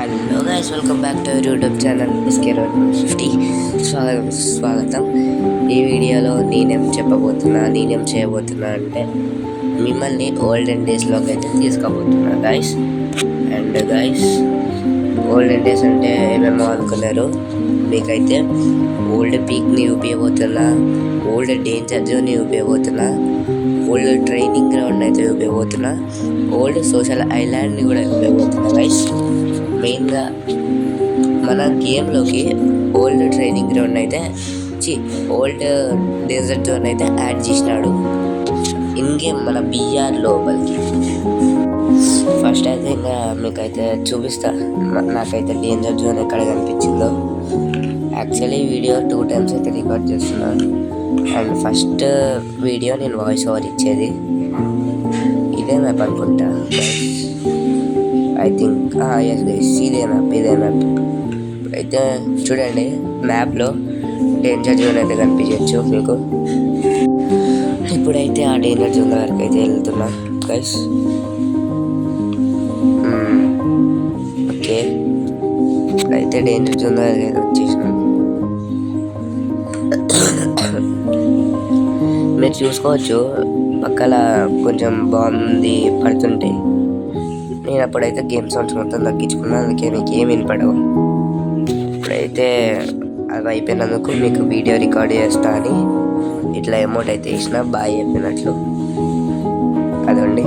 Hello guys, welcome back to YouTube channel SK50. స్వాగతం. ఈ వీడియోలో నేనేం చేయబోతున్నా అంటే మిమ్మల్ని ఓల్డెన్ డేస్లోకి అయితే తీసుకుపోతున్నా guys. And guys, olden days అంటే ఏమేమో అనుకున్నారు. మీకైతే ఓల్డ్ పీక్ని చూపించబోతున్నా, ఓల్డ్ డేంజర్ జోన్ని చూపించబోతున్నా, ఓల్డ్ ట్రైనింగ్ గ్రౌండ్ అయితే చూపించబోతున్నా, ఓల్డ్ సోషల్ ఐలాండ్ని కూడా చూపించబోతున్నా గైస్. మెయిన్గా మన గేమ్లోకి ఓల్డ్ ట్రైనింగ్ గ్రౌండ్ అయితే ఓల్డ్ డెజర్ట్ జోన్ అయితే యాడ్ చేసినాడు ఇన్ గేమ్ మన BR లోపలికి. ఫస్ట్ అయితే ఇంకా మీకైతే చూపిస్తా నాకైతే డేంజర్ జోన్ ఎక్కడ కనిపించిందో. యాక్చువల్లీ వీడియో 2 times అయితే రికార్డ్ చేస్తున్నాను. అండ్ ఫస్ట్ వీడియో నేను వాయిస్ ఓవర్ ఇచ్చేది ఇదే మ్యాప్ అనుకుంటా. ఐ థింక్ ఎస్ గైస్, ఇదే మ్యాప్. అయితే చూడండి, మ్యాప్లో డేంజర్ జోన్ అయితే కనిపించవచ్చు మీకు. ఇప్పుడైతే ఆ డేంజర్ జోన్ వరకు అయితే వెళ్తున్నా గైస్. ఓకే, ఇప్పుడైతే డేంజర్ జోన్ వరకు వచ్చేసినాం. మీరు చూసుకోవచ్చు, పక్కల కొంచెం బాగుంది పడుతుంటే. నేను అప్పుడైతే గేమ్ సౌండ్స్ మొత్తం తగ్గించుకున్నాను, అందుకే మీకు ఏం వినపడవు. ఇప్పుడైతే అది అయిపోయినందుకు మీకు వీడియో రికార్డ్ చేస్తా అని ఇట్లా అమౌంట్ అయితే ఇచ్చిన, బాయ్ చెప్పినట్లు. అదండి,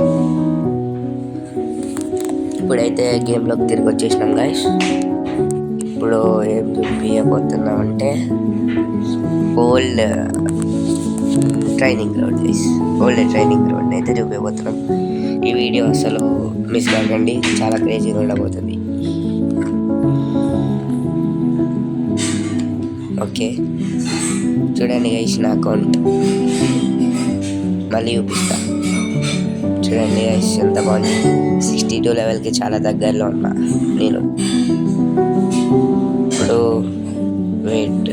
ఇప్పుడైతే గేమ్లోకి తిరిగి వచ్చేసినాం గైస్. ఇప్పుడు ఏం చూపించబోతున్నామంటే old training ground guys. Old training ground అయితే చూపించబోతున్నాం. ఈ వీడియో అసలు మిస్ కాకండి, చాలా క్రేజీగా ఉండబోతుంది. ఓకే, చూడండి గైస్, నా అకౌంట్ మళ్ళీ చూపిస్తా. చూడండి గైస్, ఎంత బాగుంది. 62 లెవెల్కి చాలా దగ్గరలో ఉన్నా నేను. ఇప్పుడు వెయిట్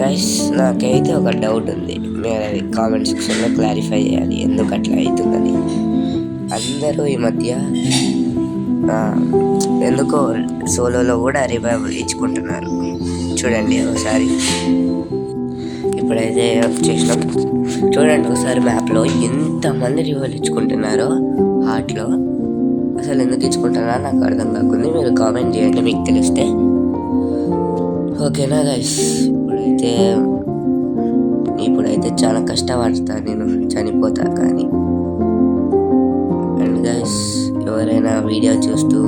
గైస్, నాకైతే ఒక డౌట్ ఉంది. మీరు అది కామెంట్ సెక్షన్లో క్లారిఫై చేయాలి, ఎందుకు అట్లా అవుతుందని. అందరూ ఈ మధ్య ఎందుకో సోలోలో కూడా రివైవ్ ఇచ్చుకుంటున్నారు. చూడండి ఒకసారి, ఇప్పుడైతే వచ్చేసినాం. చూడండి ఒకసారి మ్యాప్లో ఎంతమంది రివైవ్ ఇచ్చుకుంటున్నారో హార్ట్లో. అసలు ఎందుకు ఇచ్చుకుంటున్నారో నాకు అర్థం కాకుండా మీరు కామెంట్ చేయండి మీకు తెలిస్తే. ఓకేనా గైస్, ఇప్పుడైతే చాలా కష్టపడతా, నేను చనిపోతా కానీ. అండ్ గైస్, ఎవరైనా వీడియో చూస్తూ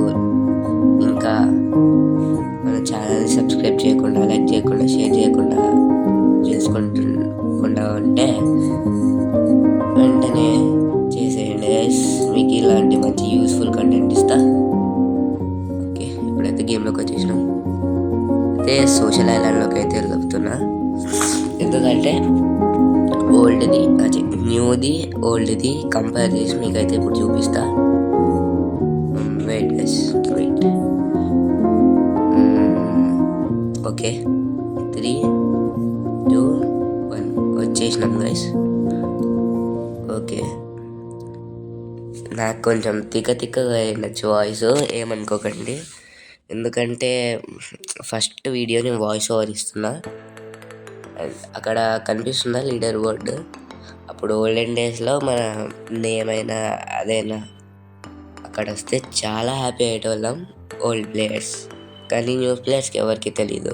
ఇంకా మన ఛానల్ని సబ్స్క్రైబ్ చేయకుండా, లైక్ చేయకుండా, షేర్ చేయకుండా చేసుకుంటూ ఉంటే వెంటనే చేసేయండి గైస్. మీకు ఇలాంటి మంచి యూస్ఫుల్ కంటెంట్ ఇస్తా. ఓకే, ఇప్పుడైతే గేమ్లోకి వచ్చేసినాం. అయితే సోషల్ ఐలాండ్లోకి అయితే వెళ్తున్నా, ఎందుకంటే ఓల్డ్ది న్యూది ఓల్డ్ది కంపేర్ చేసి మీకైతే ఇప్పుడు చూపిస్తా. Wait guys, wait. ఓకే, 3, 2, 1 వచ్చేసినాం గైస్. ఓకే, నాకు కొంచెం తిక్కగా అయినచ్చు వాయిస్, ఏమనుకోకండి. ఎందుకంటే ఫస్ట్ వీడియో నేను వాయిస్ ఓవర్ ఇస్తున్నా. అక్కడ కనిపిస్తుందా లీడర్ బోర్డు? అప్పుడు ఓల్డెన్ డేస్లో మన నేమ్ అయినా అదైనా అక్కడ వస్తే చాలా హ్యాపీ అయ్యేటోళ్ళం ఓల్డ్ ప్లేయర్స్. కానీ న్యూ ప్లేయర్స్కి ఎవరికి తెలీదు.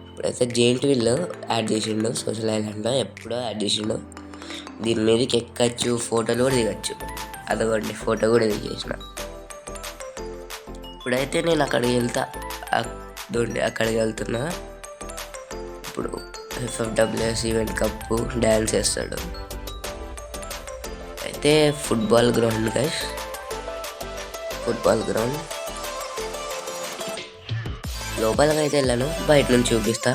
ఇప్పుడైతే జెయింట్ వీల్ యాడ్ చేసిండు సోషల్ ఐలాండ్లో, ఎప్పుడో యాడ్ చేసిండు. దీని మీదకి ఎక్కచ్చు, ఫోటోలు కూడా దిగచ్చు. అదొకటి ఫోటో కూడా దిగేసిన. ఇప్పుడైతే నేను అక్కడికి వెళ్తున్నా. ఇప్పుడు FFWS ఈవెంట్ కప్పు డ్యాన్స్ చేస్తాడు. అయితే football ground guys, football ground లోపలికి అయితే వెళ్ళాను, బయట నుంచి చూపిస్తా.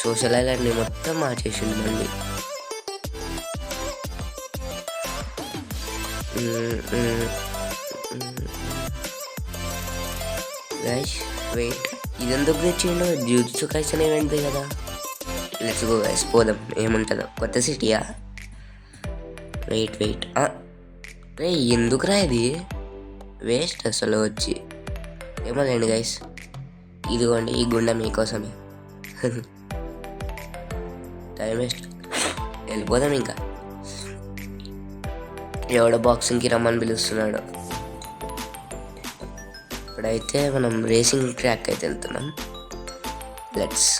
సోషల్ ఐలాండ్ని మొత్తం మార్చేసింది మళ్ళీ. గైస్ వెయిట్, ఇదెందుకు తెచ్చిండో? జూజుట్సు కైసన్ ఈవెంట్ కదా. లెట్స్ గో గైస్, పోదాం. ఏముంటుందో, కొత్త సిటీయా? వెయిట్ రే, ఎందుకురా ఇది? వేస్ట్ అసలు వచ్చి ఏమో లేండి గైస్. ఇదిగోండి ఈ గుండె మీకోసమే. టైం వేస్ట్, వెళ్ళిపోదాం ఇంకా. ఎవడో బాక్సింగ్కి రమ్మని పిలుస్తున్నాడు. ఇప్పుడైతే మనం రేసింగ్ ట్రాక్ అయితే వెళ్తున్నాం. లెట్స్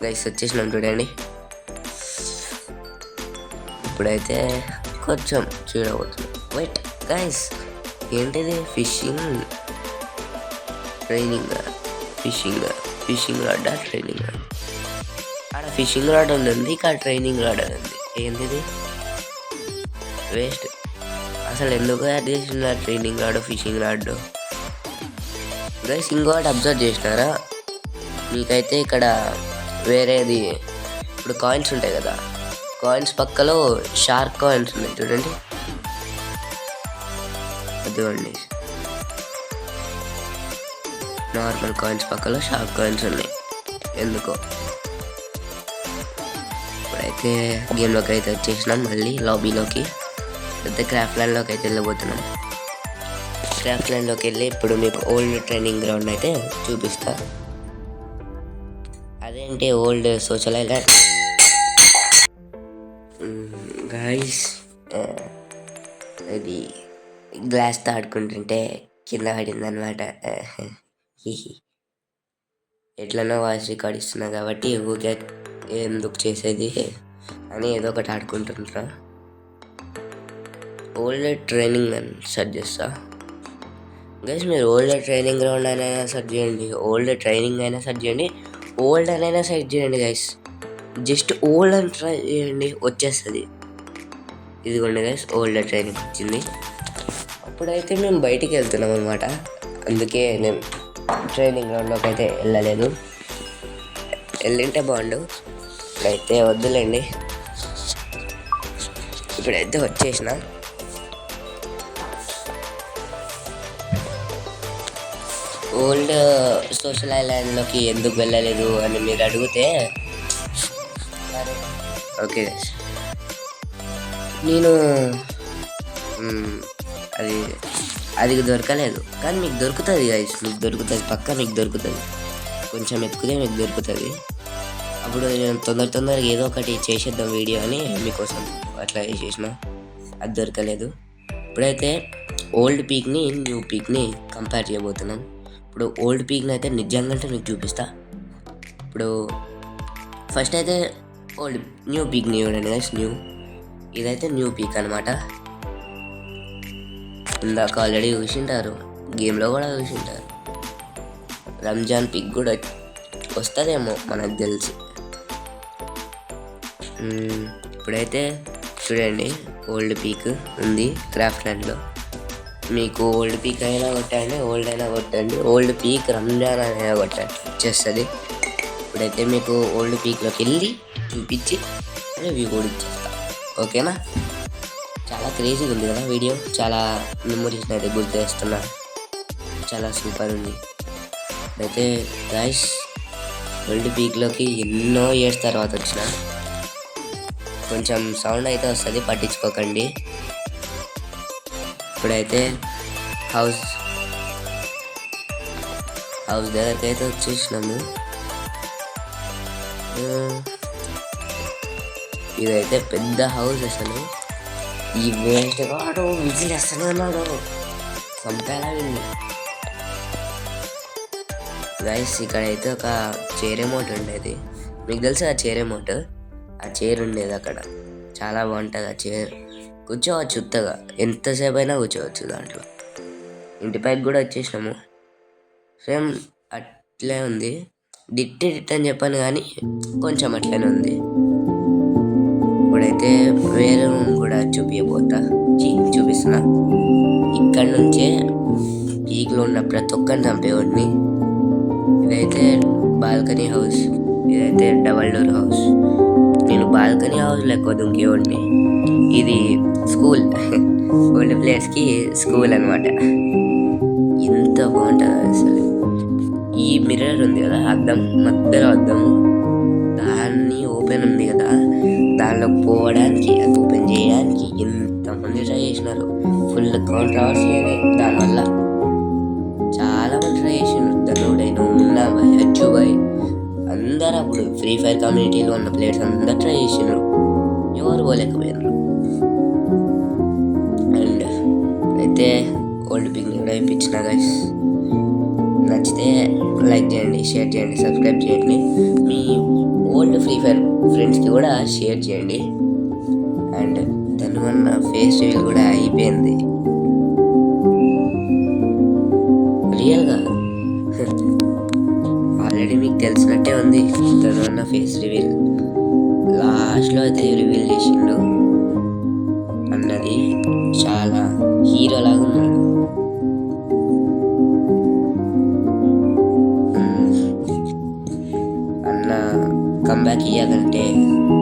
గైస్ వచ్చేసినాం చూడండి. ఇప్పుడైతే కొంచెం చూడబోతున్నాం. వెయిట్ గైస్, ఏంటిది? Fishing training, fishing rod training rod. ఆడ ఫిషింగ్ రాడ్ ఉంది, ఇక్కడ ట్రైనింగ్ రాడ్ ఉంది. ఏంటిది? వేస్ట్. అసలు ఎందుకు యాడ్ చేసిన training rod fishing rod? Guys ఇంకోటి అబ్జర్వ్ చేసినారా? మీకైతే ఇక్కడ వేరేది ఇప్పుడు కాయిన్స్ ఉంటాయి కదా, కాయిన్స్ పక్కలో షార్క్ కాయిన్స్ ఉన్నాయి చూడండి. అదిగోండి, నార్మల్ కాయిన్స్ పక్కలో షార్క్ కాయిన్స్ ఉన్నాయి. ఎందుకో. ఇప్పుడైతే గేమ్లోకి అయితే వచ్చేసినాం, మళ్ళీ లాబీలోకి. అయితే క్రాఫ్ట్ ల్యాండ్లోకి అయితే వెళ్ళబోతున్నాం. క్రాఫ్ట్ ల్యాండ్లోకి వెళ్ళి ఇప్పుడు మీకు ఓల్డ్ ట్రైనింగ్ గ్రౌండ్ అయితే చూపిస్తా. అదేంటి ఓల్డ్ సోషల్ ఐలాండ్ గైస్. ఇది గ్లాస్తో ఆడుకుంటుంటే కింద పడిందనమాట. ఎట్లనో వాయిస్ రికార్డ్ ఇస్తున్నా కాబట్టి ఊరికే ఎందుకు చేసేది అని ఏదో ఒకటి ఆడుకుంటుంటా. ఓల్డ్ ట్రైనింగ్ అని సెర్చ్ చేస్తా గైస్. మీరు ఓల్డ్ ట్రైనింగ్ గ్రౌండ్ అయినా సెర్చ్ చేయండి, ఓల్డ్ ట్రైనింగ్ అయినా సెర్చ్ చేయండి, ఓల్డ్ అనైనా సెర్చ్ చేయండి గైస్. జస్ట్ ఓల్డ్ అని ట్రై చేయండి, వచ్చేస్తుంది. ఇదిగోండి గైస్, ఓల్డ్ ట్రైనింగ్ వచ్చింది. అప్పుడైతే మేము బయటికి వెళ్తున్నాం అనమాట, అందుకే నేను ట్రైనింగ్ గ్రౌండ్లోకి అయితే వెళ్ళలేదు. వెళ్ళింటే బాగుండు, ఇప్పుడైతే వద్దులేండి. ఇప్పుడైతే వచ్చేసిన. ఓల్డ్ సోషల్ ఐలాండ్లోకి ఎందుకు వెళ్ళలేదు అని మీరు అడిగితే, ఓకే నేను అది దొరకలేదు, కానీ మీకు దొరుకుతుంది గైస్, మీకు దొరుకుతుంది, పక్కా మీకు దొరుకుతుంది. కొంచెం ఎత్తుకుతే మీకు దొరుకుతుంది. అప్పుడు నేను తొందరగా ఏదో ఒకటి చేసేద్దాం వీడియో అని మీకోసం అట్లా చేసిన. అది దొరకలేదు. ఇప్పుడైతే ఓల్డ్ పీక్ని న్యూ పీక్ని కంపేర్ చేయబోతున్నాం. ఇప్పుడు ఓల్డ్ పీక్ని అయితే నిజంగా మీకు చూపిస్తా. ఇప్పుడు ఫస్ట్ అయితే న్యూ పీక్ని చూడండి గైస్. ఇదైతే న్యూ పీక్ అనమాట. ఇందాక ఆల్రెడీ చూసింటారు, గేమ్లో కూడా చూసింటారు. రంజాన్ పీక్ కూడా వస్తుందేమో మనకు తెలిసి. ఇప్పుడైతే చూడండి, ఓల్డ్ పీక్ ఉంది క్రాఫ్ట్ ల్యాండ్లో. మీకు ఓల్డ్ పీక్ అయినా కొట్టండి, ఓల్డ్ అయినా కొట్టండి, ఓల్డ్ పీక్ రంజాన్ అయినా కొట్టండి, వచ్చేస్తుంది. ఇప్పుడైతే మీకు ఓల్డ్ పీక్లోకి వెళ్ళి చూపించి రివ్యూ కూడా ఇచ్చేస్తా, ఓకేనా? చాలా క్రేజీగా ఉంది కదా వీడియో, చాలా మెమొరీస్ని అయితే గుర్తు చేస్తున్నా, చాలా సూపర్ ఉంది. అయితే గైస్, ఓల్డ్ పీక్లోకి ఎన్నో ఇయర్స్ తర్వాత వచ్చిన. కొంచెం సౌండ్ అయితే వస్తుంది, పట్టించుకోకండి. ఇప్పుడైతే హౌస్ దగ్గరికి అయితే వచ్చేసినాము. ఇదైతే పెద్ద హౌస్. అసలు ఈ వేస్ట్ వాడు విజిల్ వేస్తూనే ఉన్నాడు, చంపేలా ఉంది గైస్. ఇక్కడైతే ఒక చైర్ రిమోట్ ఉండేది, మీకు తెలుసు ఆ చైర్ రిమోట్. ఆ చైర్ ఉండేది అక్కడ, చాలా బాగుంటుంది ఆ చైర్. కూర్చోవచ్చు ఉత్తగా, ఎంతసేపు అయినా కూర్చోవచ్చు దాంట్లో. ఇంటిపైకి కూడా వచ్చేసినాము, సేమ్ అట్లే ఉంది. డిట్ అని చెప్పాను కానీ కొంచెం అట్లనే ఉంది. ఇప్పుడైతే వేరే రూమ్ కూడా చూపిస్తున్నా. ఇక్కడ నుంచే పీక్లో ఉన్న ప్రతి ఒక్కరిని చంపేవాడిని. ఇదైతే బాల్కనీ హౌస్, ఇదైతే డబల్ డోర్ హౌస్. నేను బాల్కనీ హౌస్లో ఎక్కువ దుంకేవాడిని. ఇది స్కూల్, ఓల్డ్ ప్లేయర్స్కి స్కూల్ అనమాట. ఎంత బాగుంటుంది అసలు. ఈ మిర్రర్ ఉంది కదా, అద్దం, మధ్యలో అద్దము, దాన్ని ఓపెన్ ఉంది కదా, దానిలో పోవడానికి, అది ఓపెన్ చేయడానికి ఎంతమంది ట్రై చేసినారు. ఫుల్ కాంట్రవర్సీ అయినాయి దానివల్ల. ఫ్రీ ఫైర్ కమ్యూనిటీలో ఉన్న ప్లేయర్స్ అందరూ ట్రై చేసినారు, ఎవరు పోలేకపోయినారు. అండ్ అయితే ఓల్డ్ పిక్ కూడా ఇప్పించిన గైస్. నచ్చితే లైక్ చేయండి, షేర్ చేయండి, సబ్స్క్రైబ్ చేయండి. మీ ఓల్డ్ ఫ్రీ ఫైర్ ఫ్రెండ్స్కి కూడా షేర్ చేయండి. అండ్ దానివల్ల ఫేస్ రివీల్ కూడా అయిపోయింది రియల్గా. ఆల్రెడీ మీకు తెలిసినట్టే ఉంది దానివల్ల ఫేస్ రివీల్. లాస్ట్లో అయితే రివీల్ చేసిండు అన్నది చాలా హీరో లాగా ఉన్నాడు. అన్న కంబ్యాక్ ఇవ్వాలంటే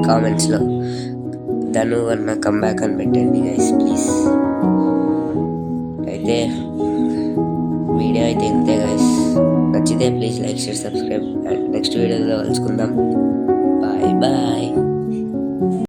కామెంట్స్లో ధను అన్న కంబ్యాక్ అని పెట్టండి గైస్ ప్లీజ్. అయితే వీడియో అయితే ఇంతే గైస్. నచ్చితే please like, share, subscribe. And next వీడియోలో కలుసుకుందాం. Bye bye.